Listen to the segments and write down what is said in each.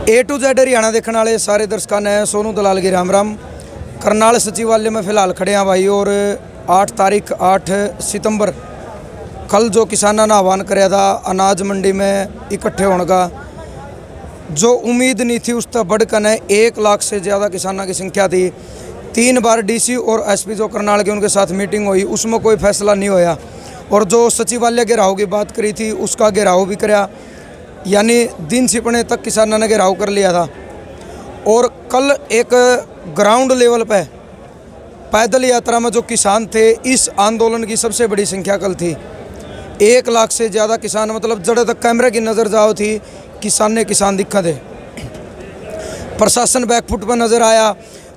A to Z Haryana देखने वाले सारे दर्शकों ने सोनू दलाल की राम राम। करनाल सचिवालय में फिलहाल खड़े हैं भाई। और 8 सितंबर कल जो किसानों ने आह्वान कराया था अनाज मंडी में इकट्ठे होने का, जो उम्मीद नहीं थी उससे बढ़कर 1 लाख से ज़्यादा किसानों की संख्या थी। 3 बार डीसी और एसपी जो करनाल के उनके साथ मीटिंग हुई, उसमें कोई फैसला नहीं होया। और जो सचिवालय घेराव की बात करी थी उसका घेराव भी कराया, यानी दिन छिपने तक किसानों ने घेराव कर लिया था। और कल एक ग्राउंड लेवल पे पैदल यात्रा में जो किसान थे, इस आंदोलन की सबसे बड़ी संख्या कल थी। 1 लाख से ज़्यादा किसान, मतलब जड़े तक कैमरे की नज़र जाओ थी किसान दिखा थे। प्रशासन बैकफुट पर नज़र आया।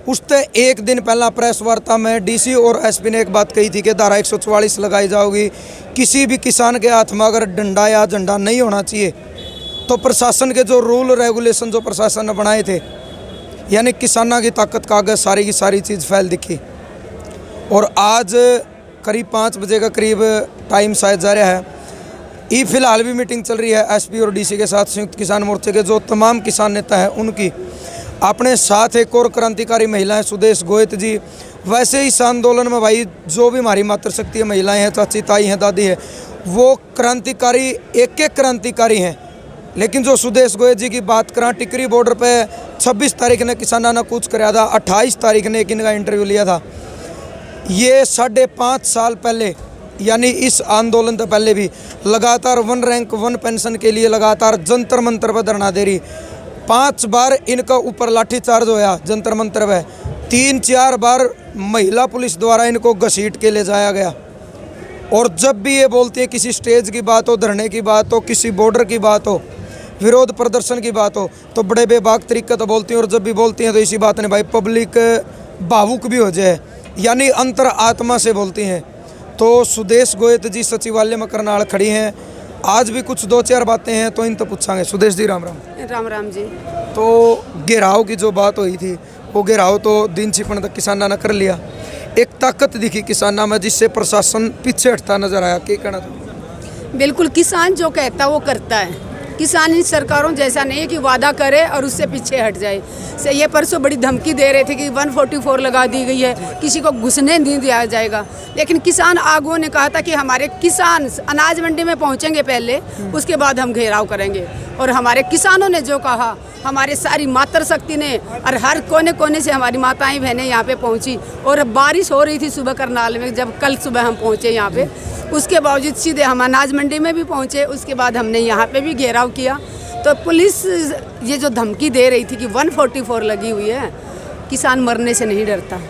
उससे एक दिन पहला प्रेस वार्ता में डीसी और एसपी ने एक बात कही थी कि धारा 144 लगाई जाओगी। किसी भी किसान के हाथ में अगर डंडा या झंडा नहीं होना चाहिए तो प्रशासन के जो रूल रेगुलेशन जो प्रशासन ने बनाए थे, यानी किसानों की ताकत का आगे सारी की सारी चीज़ फैल दिखी। और आज करीब 5 बजे का करीब टाइम शायद जा रहा है। ये फिलहाल भी मीटिंग चल रही है एसपी और डीसी के साथ। संयुक्त किसान मोर्चे के जो तमाम किसान नेता हैं उनकी अपने साथ एक और क्रांतिकारी महिला है सुदेश गोयत जी। वैसे इस आंदोलन में भाई जो भी हमारी मातृशक्ति महिलाएं हैं, चाची ताई हैं, दादी है, वो क्रांतिकारी एक क्रांतिकारी हैं। लेकिन जो सुदेश गोयत जी की बात करें, टिकरी बॉर्डर पे 26 तारीख ने किसानों ने कूच कराया था, 28 तारीख ने एक इनका इंटरव्यू लिया था। ये 5.5 साल पहले, यानी इस आंदोलन से पहले भी लगातार 1 रैंक 1 पेंशन के लिए लगातार जंतर मंतर पर धरना दे रही। 5 बार इनका ऊपर लाठीचार्ज होया जंतर मंतर में। 3-4 बार महिला पुलिस द्वारा इनको घसीट के ले जाया गया। और जब भी ये बोलती है किसी स्टेज की बात हो, धरने की बात हो, किसी बॉर्डर की बात हो, विरोध प्रदर्शन की बात हो, तो बड़े बेबाक तरीके तो बोलती हैं। और जब भी बोलती हैं तो इसी बात ने भाई पब्लिक भावुक भी हो जाए, यानी अंतर आत्मा से बोलती हैं। तो सुदेश गोयत जी सचिवालय में करनाल खड़ी हैं। आज भी कुछ 2-4 बातें हैं तो इन तो पूछांगे। सुदेश जी राम राम। राम राम जी। तो घेराव की जो बात हुई थी वो घेराव तो दिन छिपने तक किसानों ने कर लिया। एक ताकत दिखी किसानों में जिससे प्रशासन पीछे हटता नजर आया। क्या कहना था? बिल्कुल, किसान जो कहता है वो करता है। किसान इन सरकारों जैसा नहीं है कि वादा करे और उससे पीछे हट जाए। से ये परसों बड़ी धमकी दे रहे थे कि 144 लगा दी गई है, किसी को घुसने नहीं दिया जाएगा। लेकिन किसान आगुओं ने कहा था कि हमारे किसान अनाज मंडी में पहुंचेंगे पहले, उसके बाद हम घेराव करेंगे। और हमारे किसानों ने जो कहा, हमारे सारी मातृशक्ति ने और हर कोने कोने से हमारी माताएं बहनें यहाँ पे पहुँची। और बारिश हो रही थी सुबह करनाल में, जब कल सुबह हम पहुँचे यहाँ पे। उसके बावजूद सीधे हम अनाज मंडी में भी पहुँचे। उसके बाद हमने यहाँ पे भी घेराव किया। तो पुलिस ये जो धमकी दे रही थी कि 144 लगी हुई है, किसान मरने से नहीं डरता।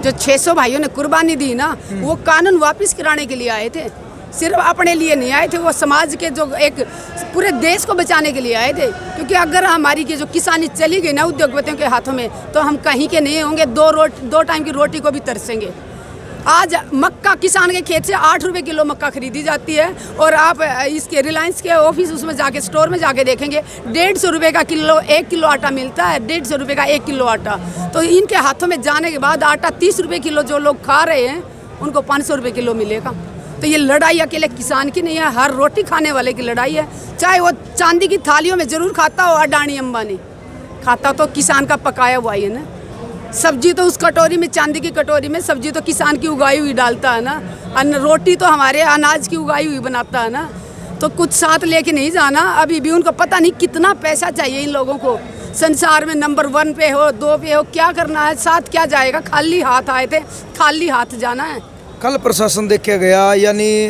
जो 600 भाइयों ने कुर्बानी दी ना, वो कानून वापस कराने के लिए आए थे। सिर्फ अपने लिए नहीं आए थे, वो समाज के जो एक पूरे देश को बचाने के लिए आए थे। क्योंकि अगर हमारी की जो किसानी चली गई ना उद्योगपतियों के हाथों में, तो हम कहीं के नहीं होंगे। 2 टाइम की रोटी को भी तरसेंगे। आज मक्का किसान के खेत से 8 रुपये किलो मक्का खरीदी जाती है। और आप इसके रिलायंस के ऑफिस उसमें जाके स्टोर में जाके देखेंगे, 150 रुपये का किलो 1 किलो आटा मिलता है। 150 रुपये का 1 किलो आटा। तो इनके हाथों में जाने के बाद आटा 30 रुपये किलो जो लोग खा रहे हैं, उनको 500 रुपये किलो मिलेगा। तो ये लड़ाई अकेले किसान की नहीं है, हर रोटी खाने वाले की लड़ाई है। चाहे वो चांदी की थालियों में ज़रूर खाता हो अडानी अंबानी, खाता तो किसान का पकाया हुआ ही है ना। सब्जी तो उस कटोरी में, चांदी की कटोरी में सब्जी तो किसान की उगाई हुई डालता है ना। अन्न रोटी तो हमारे अनाज की उगाई हुई बनाता है ना। तो कुछ साथ लेके नहीं जाना। अभी भी उनको पता नहीं कितना पैसा चाहिए इन लोगों को। संसार में नंबर 1 पे हो, 2 पे हो, क्या करना है, साथ क्या जाएगा। खाली हाथ आए थे, खाली हाथ जाना है। कल प्रशासन देखा गया, यानी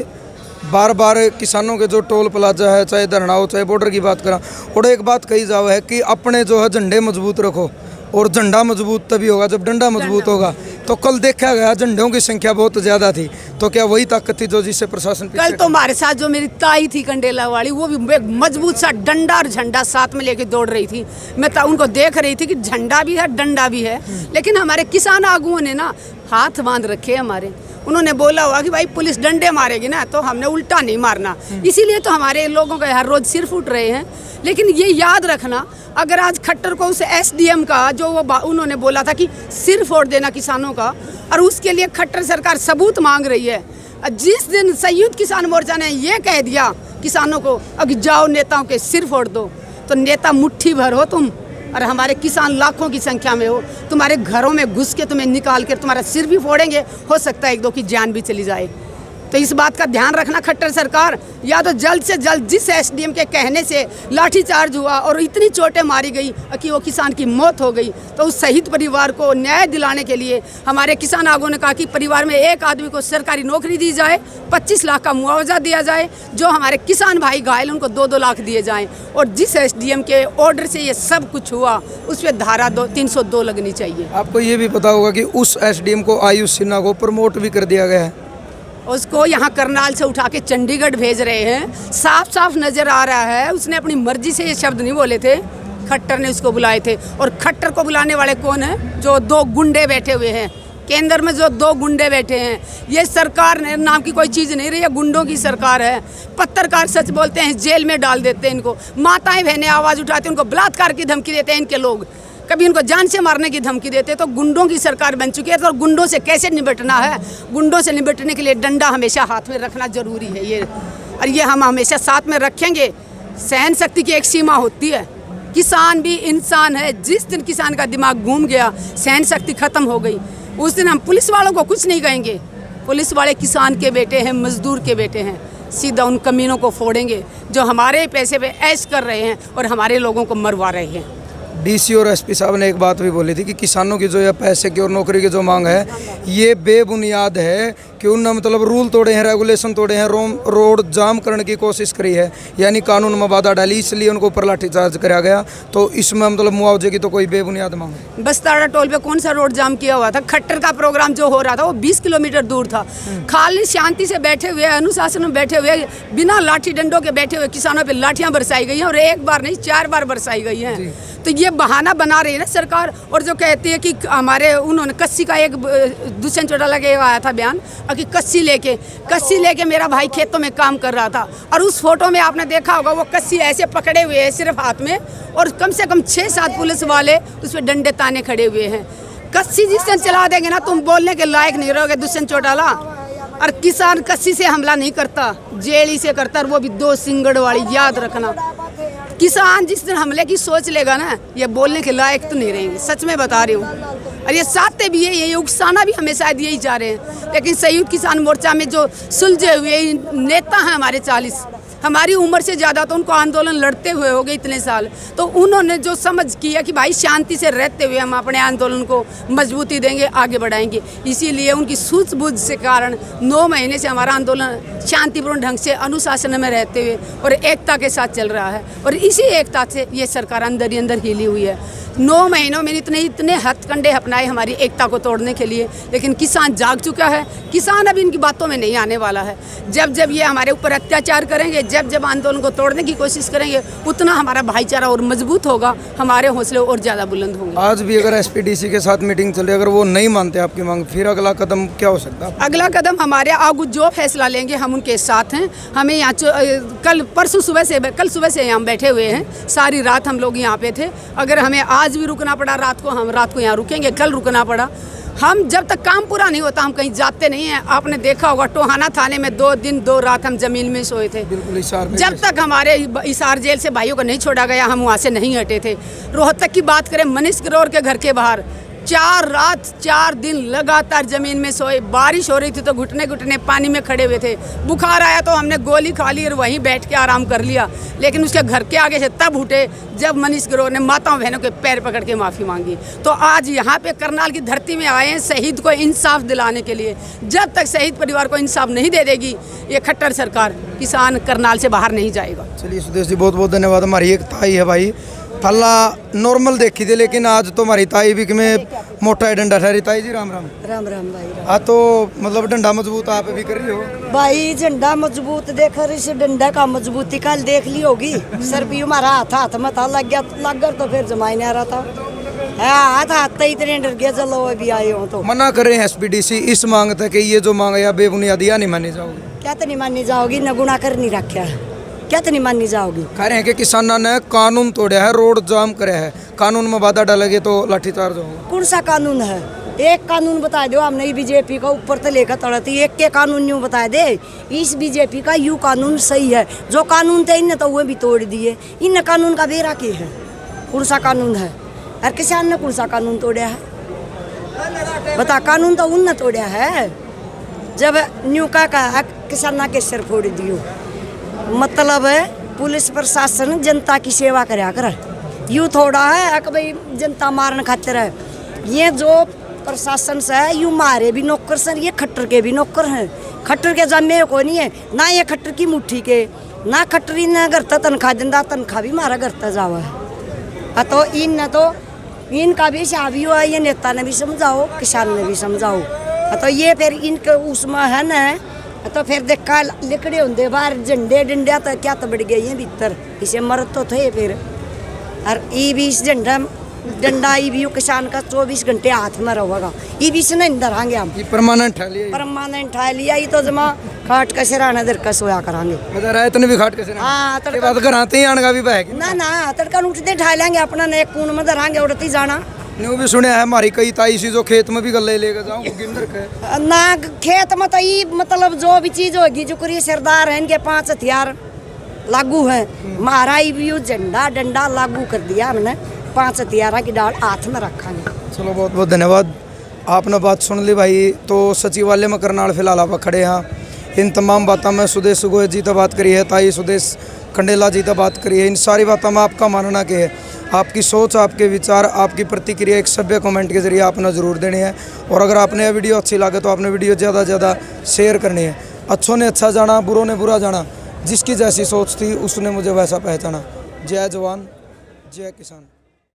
बार बार किसानों के जो टोल प्लाजा है, चाहे धरना हो, चाहे बॉर्डर की बात करा, और एक बात कही जाओ है कि अपने जो है झंडे मजबूत रखो। और झंडा मजबूत तभी होगा जब डंडा मजबूत होगा। तो कल देखा गया झंडों की संख्या बहुत ज़्यादा थी। तो क्या वही ताकत थी जो जिससे प्रशासन कल तो हमारे साथ जो मेरी ताई थी कंडेला वाली, वो भी मजबूत सा डंडा और झंडा साथ में लेके दौड़ रही थी। मैं तो उनको देख रही थी कि झंडा भी है, डंडा भी है। लेकिन हमारे किसान आगुओं ने ना हाथ बांध रखे हमारे। उन्होंने बोला हुआ कि भाई पुलिस डंडे मारेगी ना, तो हमने उल्टा नहीं मारना। इसीलिए तो हमारे लोगों के हर रोज सिर फूट रहे हैं। लेकिन ये याद रखना, अगर आज खट्टर को उस एसडीएम का जो वो उन्होंने बोला था कि सिर फोड़ देना किसानों का, और उसके लिए खट्टर सरकार सबूत मांग रही है। जिस दिन संयुक्त किसान मोर्चा ने ये कह दिया किसानों को, अब जाओ नेताओं के सिर फोड़ दो, तो नेता मुट्ठी भर हो तुम, और हमारे किसान लाखों की संख्या में हो। तुम्हारे घरों में घुस के तुम्हें निकाल कर तुम्हारा सिर भी फोड़ेंगे, हो सकता है एक दो की जान भी चली जाए। तो इस बात का ध्यान रखना खट्टर सरकार, या तो जल्द से जल्द, जिस एसडीएम के कहने से लाठीचार्ज हुआ और इतनी चोटें मारी गई कि वो किसान की मौत हो गई, तो उस शहीद परिवार को न्याय दिलाने के लिए हमारे किसान आगों ने कहा कि परिवार में एक आदमी को सरकारी नौकरी दी जाए, 25 लाख का मुआवजा दिया जाए, जो हमारे किसान भाई घायल उनको 2-2 लाख दिए जाएं, और जिस एसडीएम के ऑर्डर से ये सब कुछ हुआ उस पर धारा 302 लगनी चाहिए। आपको ये भी पता होगा कि उस एसडीएम को आयुष सिन्हा को प्रमोट भी कर दिया गया है। उसको यहाँ करनाल से उठा के चंडीगढ़ भेज रहे हैं। साफ साफ नजर आ रहा है उसने अपनी मर्जी से ये शब्द नहीं बोले थे, खट्टर ने उसको बुलाए थे। और खट्टर को बुलाने वाले कौन है? जो 2 गुंडे बैठे हुए हैं केंद्र में, जो 2 गुंडे बैठे हैं। ये सरकार ने नाम की कोई चीज़ नहीं रही है, गुंडों की सरकार है। पत्रकार सच बोलते हैं जेल में डाल देते हैं इनको, माताएं बहनें आवाज़ उठाते हैं उनको बलात्कार की धमकी देते हैं इनके लोग, कभी उनको जान से मारने की धमकी देते। तो गुंडों की सरकार बन चुकी है। तो गुंडों से कैसे निपटना है? गुंडों से निपटने के लिए डंडा हमेशा हाथ में रखना जरूरी है ये, और ये हम हमेशा साथ में रखेंगे। सहन शक्ति की एक सीमा होती है, किसान भी इंसान है। जिस दिन किसान का दिमाग घूम गया, सहन शक्ति खत्म हो गई, उस दिन हम पुलिस वालों को कुछ नहीं कहेंगे। पुलिस वाले किसान के बेटे हैं, मजदूर के बेटे हैं, सीधा उन कमीनों को फोड़ेंगे जो हमारे पैसे पे ऐश कर रहे हैं और हमारे लोगों को मरवा रहे हैं। डीसी और एसपी साहब ने एक बात भी बोली थी कि किसानों की जो यह पैसे की और नौकरी की जो मांग है ये बेबुनियाद है, कि उन्होंने मतलब रूल तोड़े हैं, रेगुलेशन तोड़े हैं, रोड जाम करने की कोशिश करी है, यानी कानून में बाधा डाली, इसलिए उनको ऊपर लाठीचार्ज कराया गया। तो इसमें मतलब मुआवजे की तो कोई बेबुनियाद मांग है। बस्ताड़ा टोल पे कौन सा रोड जाम किया हुआ था? खट्टर का प्रोग्राम जो हो रहा था वो 20 किलोमीटर दूर था। खाली शांति से बैठे हुए, अनुशासन में बैठे हुए, बिना लाठी डंडों के बैठे हुए किसानों पे लाठियां बरसाई गई हैं, और एक बार नहीं 4 बार बरसाई गई हैं। तो ये बहाना बना रही है ना सरकार। और जो कहती है कि हमारे उन्होंने कस्सी का एक दुष्यंत चौटाला के आया था बयान कि कस्सी लेके मेरा भाई खेतों में काम कर रहा था, और उस फोटो में आपने देखा होगा वो कस्सी ऐसे पकड़े हुए है सिर्फ हाथ में, और कम से कम 6-7 पुलिस वाले उस पर डंडे ताने खड़े हुए हैं। कस्सी जिस दिन चला देंगे ना, तुम बोलने के लायक नहीं रहोगे दुष्यंत चौटाला। और किसान कस्सी से हमला नहीं करता, जेड़ी से करता, और वो भी 2 सिंगड़ वाली, याद रखना। किसान जिस दिन हमले की सोच लेगा ना, ये बोलने के लायक तो नहीं रहेंगे, सच में बता रही हूँ। और ये साथते भी है, ये उकसाना भी हमें शायद यही जा रहे हैं। लेकिन संयुक्त किसान मोर्चा में जो सुलझे हुए नेता हैं हमारे 40, हमारी उम्र से ज़्यादा, तो उनको आंदोलन लड़ते हुए हो गए इतने साल, तो उन्होंने जो समझ किया कि भाई शांति से रहते हुए हम अपने आंदोलन को मजबूती देंगे, आगे बढ़ाएंगे। इसीलिए उनकी सूझबूझ से कारण 9 महीने से हमारा आंदोलन शांतिपूर्ण ढंग से अनुशासन में रहते हुए और एकता के साथ चल रहा है। और इसी एकता से ये सरकार अंदर ही अंदर हिली हुई है। 9 महीनों में इतने हथकंडे अपनाए हमारी एकता को तोड़ने के लिए, लेकिन किसान जाग चुका है। किसान अब इनकी बातों में नहीं आने वाला है। जब जब ये हमारे ऊपर अत्याचार करेंगे, जब जब आंदोलन को तोड़ने की कोशिश करेंगे, उतना हमारा भाईचारा और मजबूत होगा, हमारे हौसले और ज़्यादा बुलंद होंगे। आज भी अगर एसपीडीसी के साथ मीटिंग चल रही है, अगर वो नहीं मानते आपकी मांग, फिर अगला कदम क्या हो सकता है? अगला कदम हमारे आगू जो फैसला लेंगे हम उनके साथ हैं। हमें यहाँ कल सुबह से हम बैठे हुए हैं, सारी रात हम लोग यहाँ पे थे। अगर हमें आज भी रुकना पड़ा रात को, हम रात को यहाँ रुकेंगे। कल रुकना पड़ा, हम जब तक काम पूरा नहीं होता हम कहीं जाते नहीं हैं। आपने देखा होगा टोहाना थाने में 2 दिन 2 रात हम जमीन में सोए थे। बिल्कुल जब तक हमारे हिसार जेल से भाइयों को नहीं छोड़ा गया, हम वहाँ से नहीं हटे थे। रोहतक की बात करें, मनीष ग्रोवर के घर के बाहर 4 रात 4 दिन लगातार जमीन में सोए। बारिश हो रही थी तो घुटने घुटने पानी में खड़े हुए थे। बुखार आया तो हमने गोली खा ली और वहीं बैठ के आराम कर लिया। लेकिन उसके घर के आगे से तब उठे जब मनीष ग्रोवर ने माताओं बहनों के पैर पकड़ के माफ़ी मांगी। तो आज यहाँ पे करनाल की धरती में आए हैं शहीद को इंसाफ दिलाने के लिए। जब तक शहीद परिवार को इंसाफ नहीं दे देगी ये खट्टर सरकार, किसान करनाल से बाहर नहीं जाएगा। चलिए सुदेश जी, बहुत बहुत धन्यवाद। हमारी एक ताई है भाई, थल्ला नॉर्मल देखी थी, लेकिन आज तो हमारी ताई भी में मोटा है डंडा ठहरी। ताई जी राम राम। राम राम भाई। हाँ, तो मतलब डंडा मजबूत आप भी कर रही हो भाई? झंडा मजबूत देख रही, इस डंडा का मजबूती कल देख ली होगी। सर भी हमारा हाथ में था, लग गया तो फिर जमाई नहीं आ रहा था। हाथ इतने डर गया, चलो अभी आए हो तो मना कर रहे हैं एसपीडीसी इस मांग तक कि ये जो मांग है बेबुनियाद, या नहीं मानी जाओगी? क्या तो नहीं मानी जाओगी, न गुना कर नहीं रखा, क्या तो नहीं मानी जाओगी? कह रहे हैं कि किसानों ने कानून तोड़ा है, रोड जाम करे है, कानून में बाधा डालेंगे तो लाठीचार्ज होगा। कौन सा कानून है? एक कानून बता दो हमने ये बीजेपी का ऊपर से लेकर तड़ती एक के कानून यूँ बता दे इस बीजेपी का यू कानून सही है। जो कानून थे इनने तो वो भी तोड़ दिए। इन कानून का बेरा क्या है, कौन सा कानून है? और किसान ने कौन सा कानून तोड़ा है? बता, कानून तो उनने तोड़ा है। जब न्यू का किसान के सिर फोड़ दियो, मतलब पुलिस प्रशासन जनता की सेवा कराया कर। यूँ थोड़ा है कि भाई जनता मारने खातिर है। ये जो प्रशासन से है यू मारे भी नौकर सर, ये खट्टर के भी नौकर हैं। खट्टर के जमे को नहीं है ना, ये खट्टर की मुट्ठी के ना खट्टरी न करता तनख्वाह दिंदा, तनख्वाह भी मारा करता जावा है। तो इन न तो इनका भी शादी हुआ, ये नेता ने भी समझाओ, किसान ने भी समझाओ। तो ये फिर इनके उसमें है ना, तो फिर देखा लिकड़े होंगे बाहर झंडे डंडे तो क्या तो बढ़ गए हैं भीतर, इसे मरद तो थे फिर। और ये भी इस झंडा डंडा ये भी किसान का 24 घंटे हाथ में रहेगा। ये भी से नहीं धरांगे हम, परमानेंट ठा लिया, परमानेंट ठा लिया। ये तो जमा खाट का सिराना दर का सोया करांगे। मतलब रात ने भी खाट के सिराना। हाँ, तड़का बात कराते ही आने का भी बह ना ना तड़का उठते ठा लेंगे अपना, ने कून में धरांगे उड़ती जाना। न्यू भी सुने है हमारी कई ताई सी जो खेत में भी गले लेकर जाऊँ गिंदर के ना खेत में तो ये मतलब जो भी चीज होगी जो करिए सरदार है इनके 5 हथियार लागू है। हमारा भी झंडा डंडा लागू कर दिया हमने, 5 हथियार की डाल हाथ में रखा। चलो बहुत बहुत धन्यवाद, आपने बात सुन ली भाई। तो सचिवालय में करनाल फिलहाल आप खड़े हैं। इन तमाम बातों में सुदेश गोयल जी तो बात करी है, ताई सुदेश खंडेला जी तो बात करी है। इन सारी बातों में आपका मानना क्या है? आपकी सोच, आपके विचार, आपकी प्रतिक्रिया एक सभ्य कमेंट के जरिए आपने ज़रूर देनी है। और अगर आपने यह वीडियो अच्छी लगे तो आपने वीडियो ज़्यादा से ज़्यादा शेयर करनी है। अच्छों ने अच्छा जाना, बुरों ने बुरा जाना, जिसकी जैसी सोच थी उसने मुझे वैसा पहचाना। जय जवान जय किसान।